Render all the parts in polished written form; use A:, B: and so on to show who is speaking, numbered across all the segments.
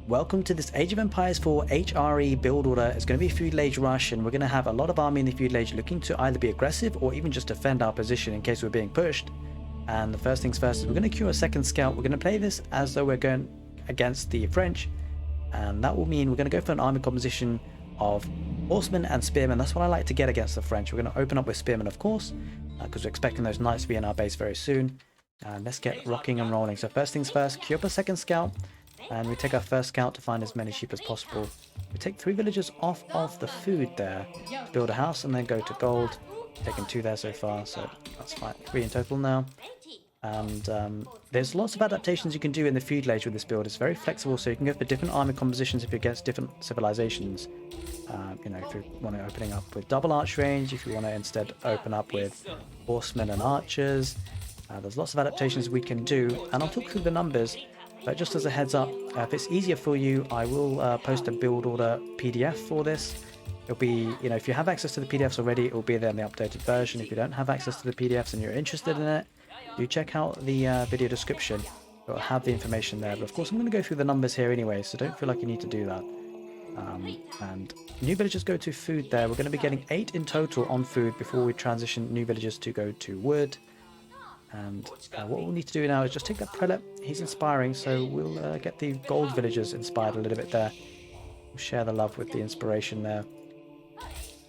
A: Welcome to this Age of Empires 4 HRE build order. It's going to be a feudal age rush, and we're going to have a lot of army in the feudal age looking to either be aggressive or even just defend our position in case we're being pushed. And the first things first is we're going to queue a second scout. We're going to play this as though we're going against the French, and that will mean we're going to go for an army composition of horsemen and spearmen. That's what I like to get against the French. We're going to open up with spearmen, of course, because we're expecting those knights to be in our base very soon. And let's get rocking and rolling. So first things first, queue up a second scout. And we take our first scout to find as many sheep as possible. We take 3 villagers off of the food there to build a house and then go to gold. Taken 2 there so far, so that's fine. 3 in total now. And there's lots of adaptations you can do in the feudal age with this build. It's very flexible, so you can go for different army compositions if you're against different civilizations. You know, if you want to opening up with double arch range, if you want to instead open up with horsemen and archers. There's lots of adaptations we can do, and I'll talk through the numbers. But just as a heads up, if it's easier for you, I will post a build order PDF for this. It'll be, you know, if you have access to the PDFs already, it will be there in the updated version. If you don't have access to the PDFs and you're interested in it, do check out the video description. It'll have the information there. But of course, I'm going to go through the numbers here anyway, so don't feel like you need to do that. And new villagers go to food there. We're going to be getting 8 in total on food before we transition new villagers to go to wood. And what we'll need to do now is just take that prelate. He's inspiring, so we'll get the gold villagers inspired a little bit there. We'll share the love with the inspiration there.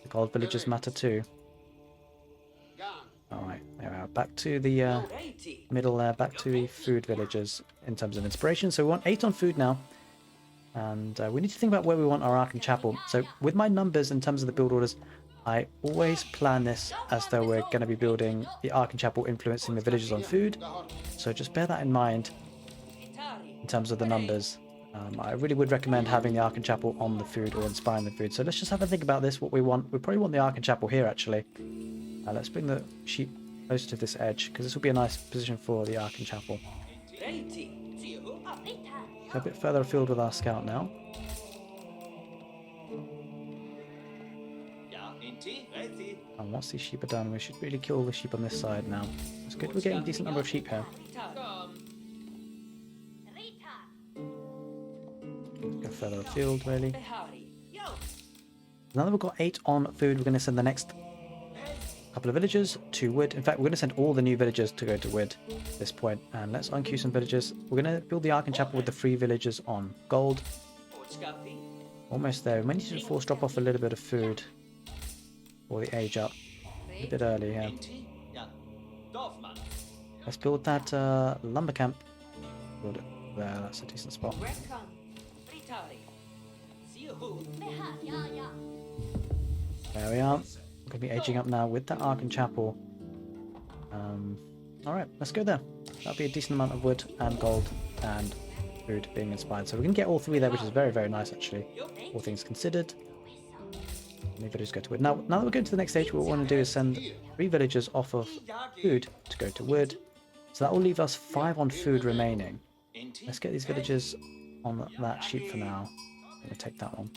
A: The gold villagers matter too. Alright, there we are. Back to the middle there, back to the food villagers in terms of inspiration. So we want 8 on food now. And we need to think about where we want our Ark and Chapel. So with my numbers in terms of the build orders, I always plan this as though we're going to be building the Ark and Chapel influencing the villagers on food. So just bear that in mind in terms of the numbers. I really would recommend having the Ark and Chapel on the food or inspiring the food. So let's just have a think about this, what we want. We probably want the Ark and Chapel here actually. Let's bring the sheep closer to this edge because this will be a nice position for the Ark and Chapel. So a bit further afield with our scout now. And once these sheep are done, we should really kill the sheep on this side now. It's good we're getting a decent number of sheep here. Go further afield, really. Now that we've got 8 on food, we're going to send the next couple of villagers to wood. In fact, we're going to send all the new villagers to go to wood at this point. And let's unqueue some villagers. We're going to build the Ark and Chapel with the 3 villagers on gold. Almost there. We might need to force drop off a little bit of food. Or the age up a bit early here. Let's build that lumber camp. Build it there, that's a decent spot. There we are. We're going to be aging up now with that Ark and Chapel. Alright, let's go there. That'll be a decent amount of wood and gold and food being inspired. So we can get all 3 there, which is very, very nice actually. All things considered. New villagers go to wood. Now that we're going to the next stage, what we want to do is send 3 villagers off of food to go to wood. So that will leave us 5 on food remaining. Let's get these villagers on that sheep for now. I'm going to take that one.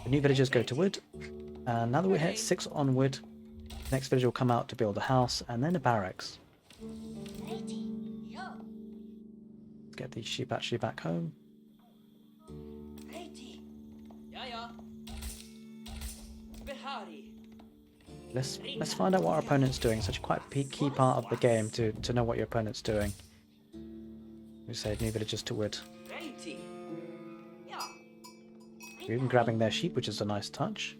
A: The new villagers go to wood. And now that we're at 6 on wood, the next villager will come out to build a house and then a barracks. Let's get these sheep actually back home. Let's find out what our opponent's doing. Such a quite key part of the game to know what your opponent's doing. We say new villagers to wood. We're even grabbing their sheep, which is a nice touch.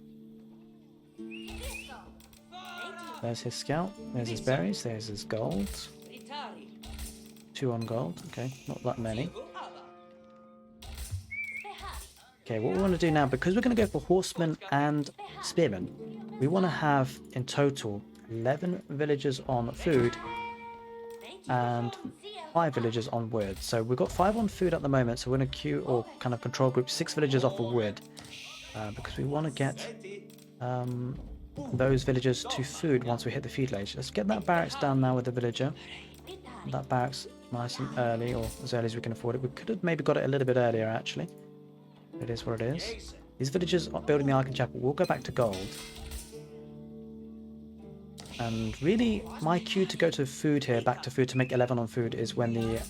A: There's his scout. There's his berries. There's his gold. 2 on gold. Okay, not that many. Okay, what we want to do now, because we're going to go for horsemen and spearmen, we want to have in total 11 villagers on food and 5 villagers on wood. So we've got 5 on food at the moment, so we're going to queue or kind of control group 6 villagers off of wood because we want to get those villagers to food once we hit the feudal age. Let's get that barracks down now with the villager. That barracks nice and early, or as early as we can afford it. We could have maybe got it a little bit earlier actually. It is what it is. These villagers are building the Ark and Chapel. We'll go back to gold. And really, my cue to go to food here, back to food to make 11 on food, is when the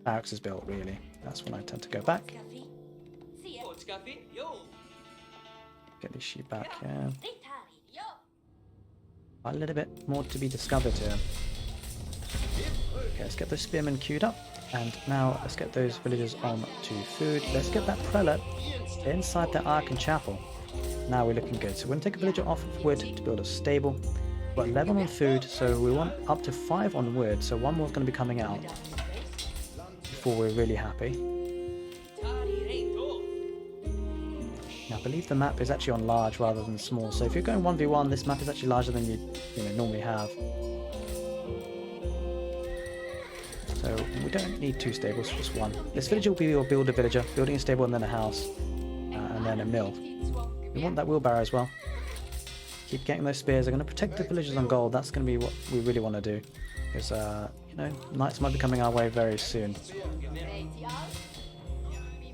A: barracks is built, really. That's when I tend to go back. Get these sheep back here. A little bit more to be discovered here. Okay, let's get those spearmen queued up. And now let's get those villagers on to food. Let's get that prelate inside the Ark and Chapel. Now we're looking good. So we're going to take a villager off of wood to build a stable. We've got 11 on food, so we want up to 5 on wood. So one more is going to be coming out before we're really happy. Now I believe the map is actually on large rather than small. So if you're going 1v1, this map is actually larger than you normally have. So we don't need 2 stables, just 1. This villager will be your builder villager, building a stable and then a house, and then a mill. We want that wheelbarrow as well. Keep getting those spears. They're going to protect the villagers on gold. That's going to be what we really want to do, because knights might be coming our way very soon.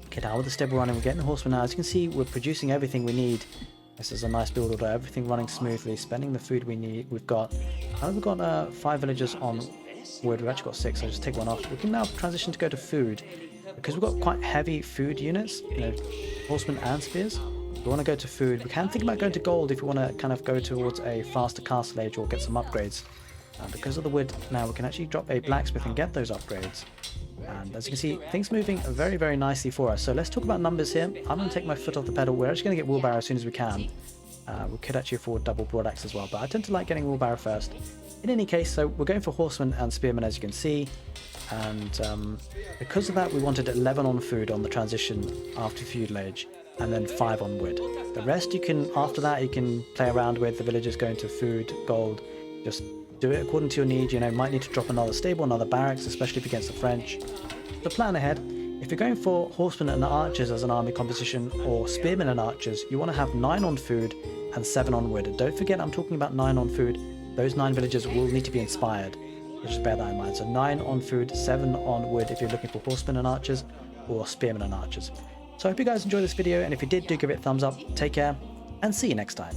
A: Okay, now with the stable running, we're getting the horsemen now. As you can see, we're producing everything we need. This is a nice build order. Everything running smoothly, spending the food we need. We've got 5 villagers on wood. We've actually got 6, so I'll just take one off. We can now transition to go to food, because we've got quite heavy food units, horsemen and spears. We want to go to food. We can think about going to gold if we want to kind of go towards a faster castle age or get some upgrades. Because of the wood now, we can actually drop a blacksmith and get those upgrades. And as you can see, things moving very, very nicely for us. So let's talk about numbers here. I'm going to take my foot off the pedal. We're actually going to get wheelbarrow as soon as we can. We could actually afford double broadaxe as well, but I tend to like getting wheelbarrow first. In any case, so we're going for horsemen and spearmen, as you can see. And because of that, we wanted 11 on food on the transition after feudal age, and then 5 on wood. The rest after that you can play around with. The villagers going to food, gold, just do it according to your need. Might need to drop another stable, another barracks, especially if against the French. The plan ahead, if you're going for horsemen and archers as an army composition, or spearmen and archers, you want to have 9 on food and 7 on wood. And don't forget, I'm talking about 9 on food. Those 9 villagers will need to be inspired. Just bear that in mind. So 9 on food, 7 on wood if you're looking for horsemen and archers, or spearmen and archers. So I hope you guys enjoyed this video, and if you did, do give it a thumbs up. Take care, and see you next time.